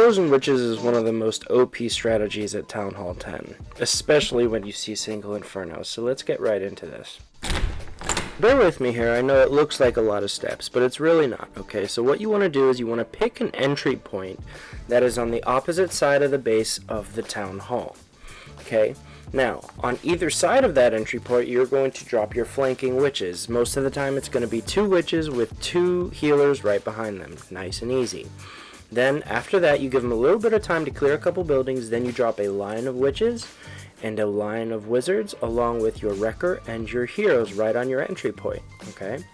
Frozen Witches is one of the most OP strategies at Town Hall 10, especially when you see single Inferno, so let's get right into this. Bear with me here, I know it looks like a lot of steps, but it's really not, okay? So what you want to do is you want to pick an entry point that is on the opposite side of the base of the Town Hall, okay? Now, on either side of that entry point, you're going to drop your flanking witches. Most of the time, it's going to be 2 witches with 2 healers right behind them. Nice and easy. Then, after that, you give them a little bit of time to clear a couple buildings. Then you drop a line of witches and a line of wizards, along with your wrecker and your heroes right on your entry point. Okay?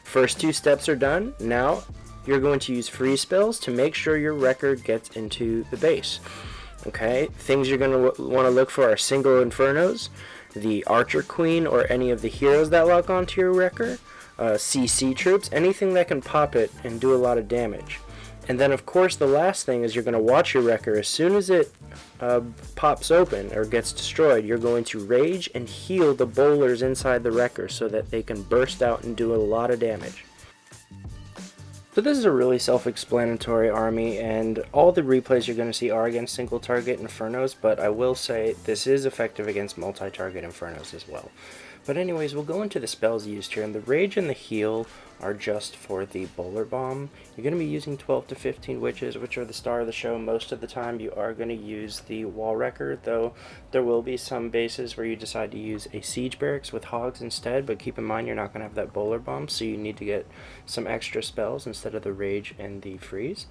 First 2 steps are done. Now, you're going to use freeze spells to make sure your wrecker gets into the base. Okay, things you're going to want to look for are single infernos, the archer queen or any of the heroes that lock onto your wrecker, CC troops, anything that can pop it and do a lot of damage. And then of course the last thing is you're going to watch your wrecker. As soon as it pops open or gets destroyed, you're going to rage and heal the bowlers inside the wrecker so that they can burst out and do a lot of damage. So this is a really self-explanatory army, and all the replays you're going to see are against single target Infernos, but I will say this is effective against multi-target Infernos as well. But anyways, we'll go into the spells used here, and the Rage and the Heal are just for the Bowler Bomb. You're going to be using 12 to 15 Witches, which are the star of the show. Most of the time you are going to use the Wall Wrecker, though there will be some bases where you decide to use a Siege Barracks with Hogs instead, but keep in mind you're not going to have that Bowler Bomb, so you need to get some extra spells instead of the Rage and the Freeze.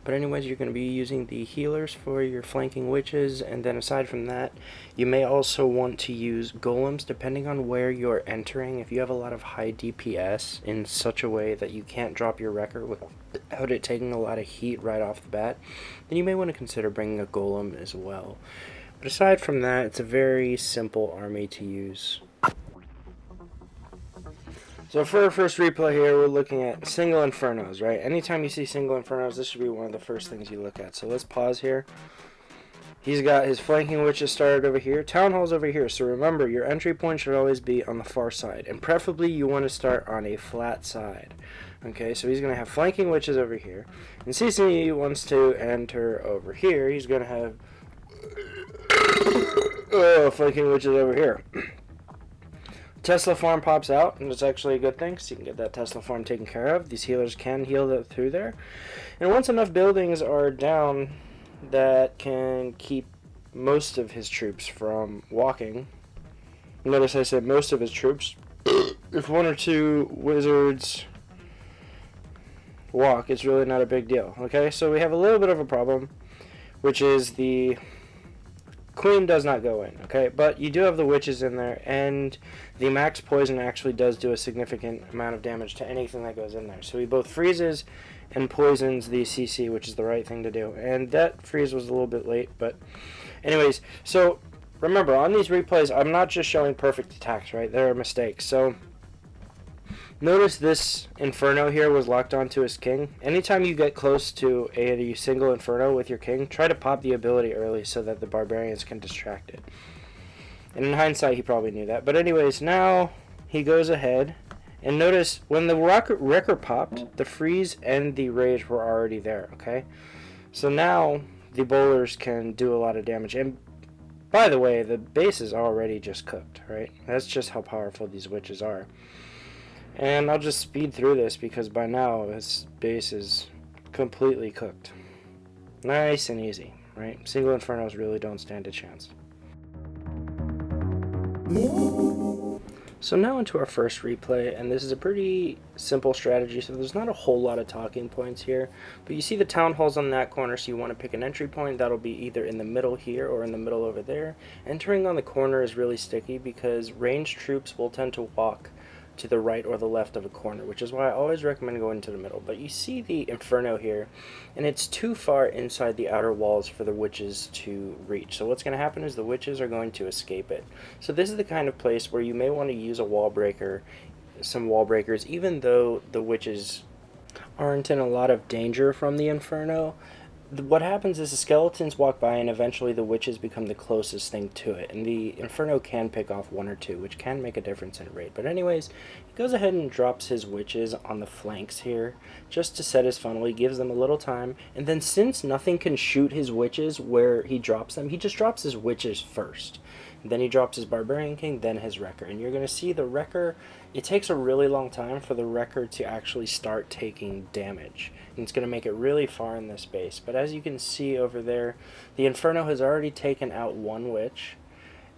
But anyways, you're going to be using the healers for your flanking witches, and then aside from that, you may also want to use golems depending on where you're entering. If you have a lot of high DPS in such a way that you can't drop your wrecker without it taking a lot of heat right off the bat, then you may want to consider bringing a golem as well. But aside from that, it's a very simple army to use. So for our first replay here, we're looking at single Infernos, right? Anytime you see single Infernos, this should be one of the first things you look at. So let's pause here. He's got his flanking witches started over here. Town Hall's over here. So remember, your entry point should always be on the far side. And preferably, you want to start on a flat side. Okay, so he's going to have flanking witches over here. And CC wants to enter over here. He's going to have flanking witches over here. Tesla farm pops out, and it's actually a good thing, so you can get that Tesla farm taken care of. These healers can heal through there. And once enough buildings are down that can keep most of his troops from walking, notice I said most of his troops, if 1 or 2 wizards walk, it's really not a big deal. Okay, so we have a little bit of a problem, which is the Queen does not go in, okay? But you do have the witches in there, and the max poison actually does do a significant amount of damage to anything that goes in there. So he both freezes and poisons the CC, which is the right thing to do. And that freeze was a little bit late, but anyways, so remember, on these replays, I'm not just showing perfect attacks, right? There are mistakes. So notice this Inferno here was locked onto his king. Anytime you get close to a single Inferno with your king, try to pop the ability early so that the barbarians can distract it. And in hindsight, he probably knew that. But anyways, now he goes ahead. And notice, when the wrecker popped, the freeze and the rage were already there, okay? So now the bowlers can do a lot of damage. And by the way, the base is already just cooked, right? That's just how powerful these witches are. And I'll just speed through this because by now this base is completely cooked. Nice and easy, right? Single Infernos really don't stand a chance. So now into our first replay, and this is a pretty simple strategy, so there's not a whole lot of talking points here. But you see the town halls on that corner, so you want to pick an entry point. That'll be either in the middle here or in the middle over there. Entering on the corner is really sticky because ranged troops will tend to walk to the right or the left of a corner, which is why I always recommend going to the middle. But you see the Inferno here, and it's too far inside the outer walls for the witches to reach. So what's going to happen is the witches are going to escape it. So this is the kind of place where you may want to use a wall breaker, some wall breakers, even though the witches aren't in a lot of danger from the Inferno. what happens is the skeletons walk by and eventually the witches become the closest thing to it, and the Inferno can pick off one or two, which can make a difference in rate. But anyways, he goes ahead and drops his witches on the flanks here just to set his funnel. He gives them a little time, and then since nothing can shoot his witches where he drops them, he just drops his witches first. Then he drops his Barbarian King, then his Wrecker. And you're going to see the Wrecker, it takes a really long time for the Wrecker to actually start taking damage. And it's going to make it really far in this base. But as you can see over there, the Inferno has already taken out one witch.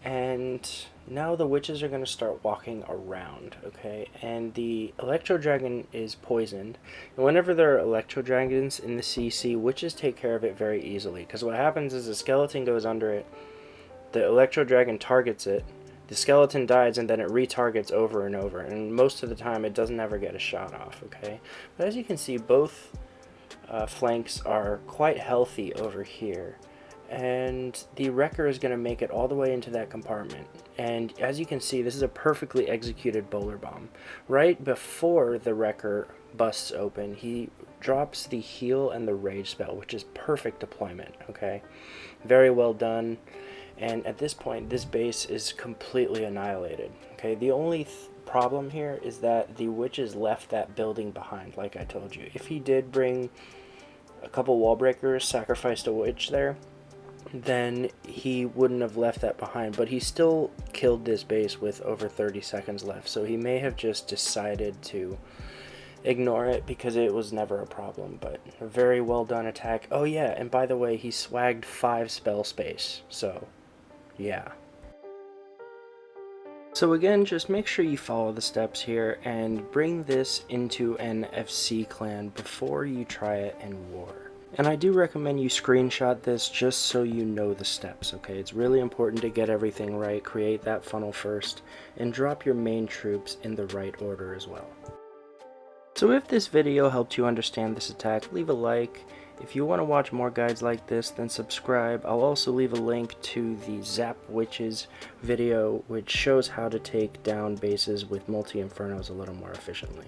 And now the witches are going to start walking around, okay? And the Electro Dragon is poisoned. And whenever there are Electro Dragons in the CC, witches take care of it very easily. Because what happens is the skeleton goes under it, the Electro Dragon targets it, the skeleton dies, and then it retargets over and over. And most of the time, it doesn't ever get a shot off, okay? But as you can see, both flanks are quite healthy over here. And the Wrecker is going to make it all the way into that compartment. And as you can see, this is a perfectly executed bowler bomb. Right before the Wrecker busts open, he drops the heal and the rage spell, which is perfect deployment, okay? Very well done. And at this point, this base is completely annihilated, okay? The only problem here is that the witches left that building behind, like I told you. If he did bring a couple wall breakers, sacrificed a witch there, then he wouldn't have left that behind. But he still killed this base with over 30 seconds left, so he may have just decided to ignore it because it was never a problem. But a very well done attack. Oh yeah, and by the way, he swagged 5 spell space, so yeah. So again, just make sure you follow the steps here and bring this into an FC clan before you try it in war. And I do recommend you screenshot this just so you know the steps, okay? It's really important to get everything right, create that funnel first, and drop your main troops in the right order as well. So if this video helped you understand this attack, leave a like. If you want to watch more guides like this, then subscribe. I'll also leave a link to the Zap Witches video, which shows how to take down bases with multi-infernos a little more efficiently.